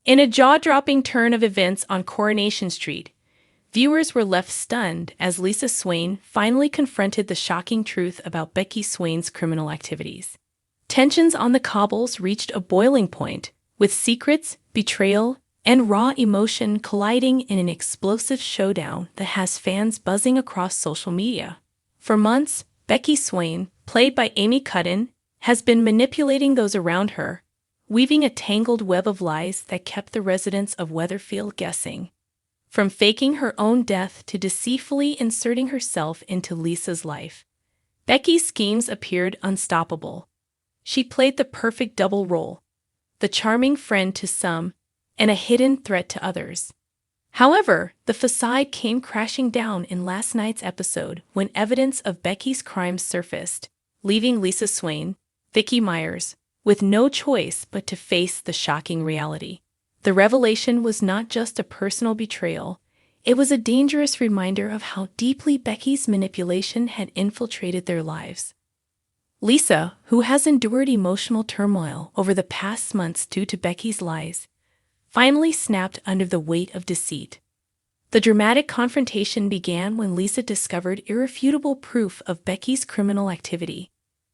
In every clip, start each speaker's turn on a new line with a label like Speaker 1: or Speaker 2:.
Speaker 1: In a jaw-dropping turn of events on Coronation Street, viewers were left stunned as Lisa Swain finally confronted the shocking truth about Becky Swain's criminal activities. Tensions on the cobbles reached a boiling point, with secrets, betrayal, and raw emotion colliding in an explosive showdown that has fans buzzing across social media. For months, Becky Swain, played by Amy Cudden, has been manipulating those around her, weaving a tangled web of lies that kept the residents of Weatherfield guessing. From faking her own death to deceitfully inserting herself into Lisa's life, Becky's schemes appeared unstoppable. She played the perfect double role, the charming friend to some and a hidden threat to others. However, the facade came crashing down in last night's episode when evidence of Becky's crimes surfaced, leaving Lisa Swain, Vicky Myers, with no choice but to face the shocking reality. The revelation was not just a personal betrayal, it was a dangerous reminder of how deeply Becky's manipulation had infiltrated their lives. Lisa, who has endured emotional turmoil over the past months due to Becky's lies, finally snapped under the weight of deceit. The dramatic confrontation began when Lisa discovered irrefutable proof of Becky's criminal activity,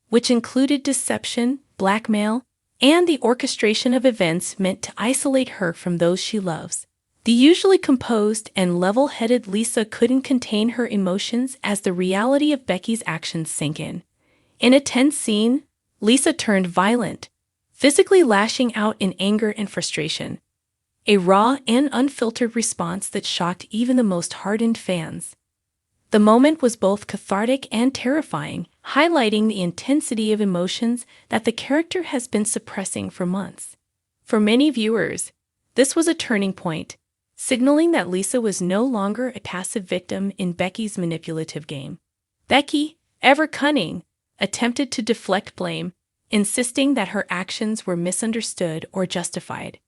Speaker 1: which included deception, blackmail, and the orchestration of events meant to isolate her from those she loves. The usually composed and level-headed Lisa couldn't contain her emotions as the reality of Becky's actions sank in. In a tense scene, Lisa turned violent, physically lashing out in anger and frustration. A raw and unfiltered response that shocked even the most hardened fans. The moment was both cathartic and terrifying, highlighting the intensity of emotions that the character has been suppressing for months. For many viewers, this was a turning point, signaling that Lisa was no longer a passive victim in Becky's manipulative game. Becky, ever cunning, attempted to deflect blame, insisting that her actions were misunderstood or justified.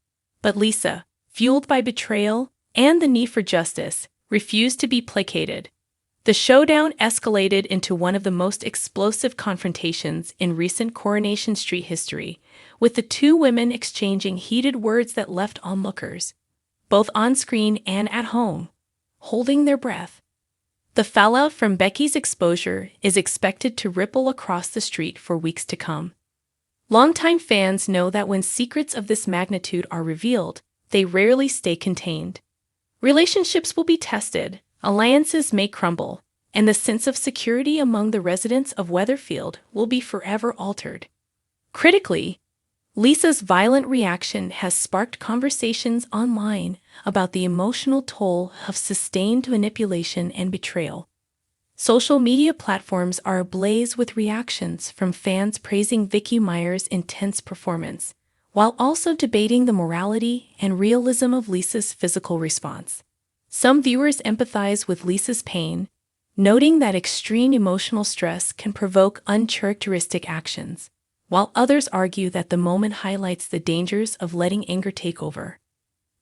Speaker 1: But Lisa, fueled by betrayal and the need for justice, refused to be placated. The showdown escalated into one of the most explosive confrontations in recent Coronation Street history, with the two women exchanging heated words that left onlookers, both on screen and at home, holding their breath. The fallout from Becky's exposure is expected to ripple across the street for weeks to come. Longtime fans know that when secrets of this magnitude are revealed, they rarely stay contained. Relationships will be tested, alliances may crumble, and the sense of security among the residents of Weatherfield will be forever altered. Critically, Lisa's violent reaction has sparked conversations online about the emotional toll of sustained manipulation and betrayal. Social media platforms are ablaze with reactions from fans praising Vicky Myers' intense performance, while also debating the morality and realism of Lisa's physical response. Some viewers empathize with Lisa's pain, noting that extreme emotional stress can provoke uncharacteristic actions, while others argue that the moment highlights the dangers of letting anger take over.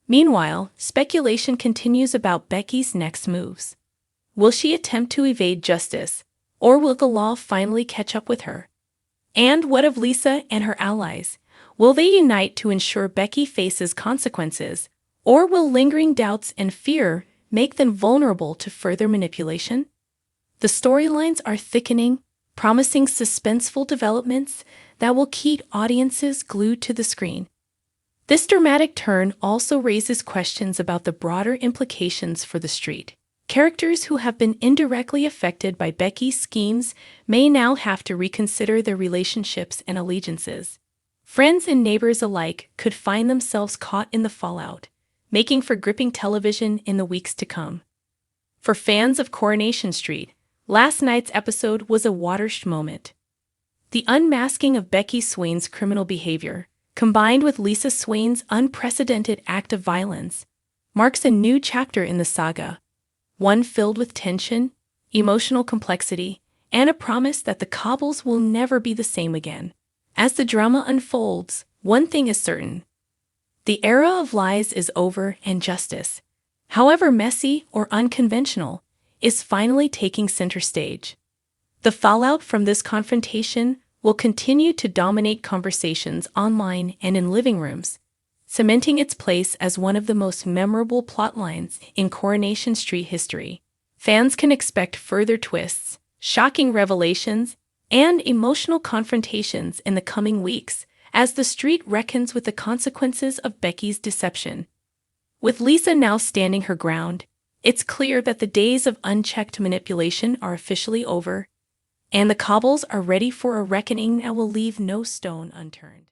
Speaker 1: Meanwhile, speculation continues about Becky's next moves. Will she attempt to evade justice, or will the law finally catch up with her? And what of Lisa and her allies? Will they unite to ensure Becky faces consequences, or will lingering doubts and fear make them vulnerable to further manipulation? The storylines are thickening, promising suspenseful developments that will keep audiences glued to the screen. This dramatic turn also raises questions about the broader implications for the street. Characters who have been indirectly affected by Becky's schemes may now have to reconsider their relationships and allegiances. Friends and neighbors alike could find themselves caught in the fallout, making for gripping television in the weeks to come. For fans of Coronation Street, last night's episode was a watershed moment. The unmasking of Becky Swain's criminal behavior, combined with Lisa Swain's unprecedented act of violence, marks a new chapter in the saga, one filled with tension, emotional complexity, and a promise that the cobbles will never be the same again. As the drama unfolds, one thing is certain. The era of lies is over and justice, however messy or unconventional, is finally taking center stage. The fallout from this confrontation will continue to dominate conversations online and in living rooms, cementing its place as one of the most memorable plotlines in Coronation Street history. Fans can expect further twists, shocking revelations, and emotional confrontations in the coming weeks as the street reckons with the consequences of Becky's deception. With Lisa now standing her ground, it's clear that the days of unchecked manipulation are officially over, and the cobbles are ready for a reckoning that will leave no stone unturned.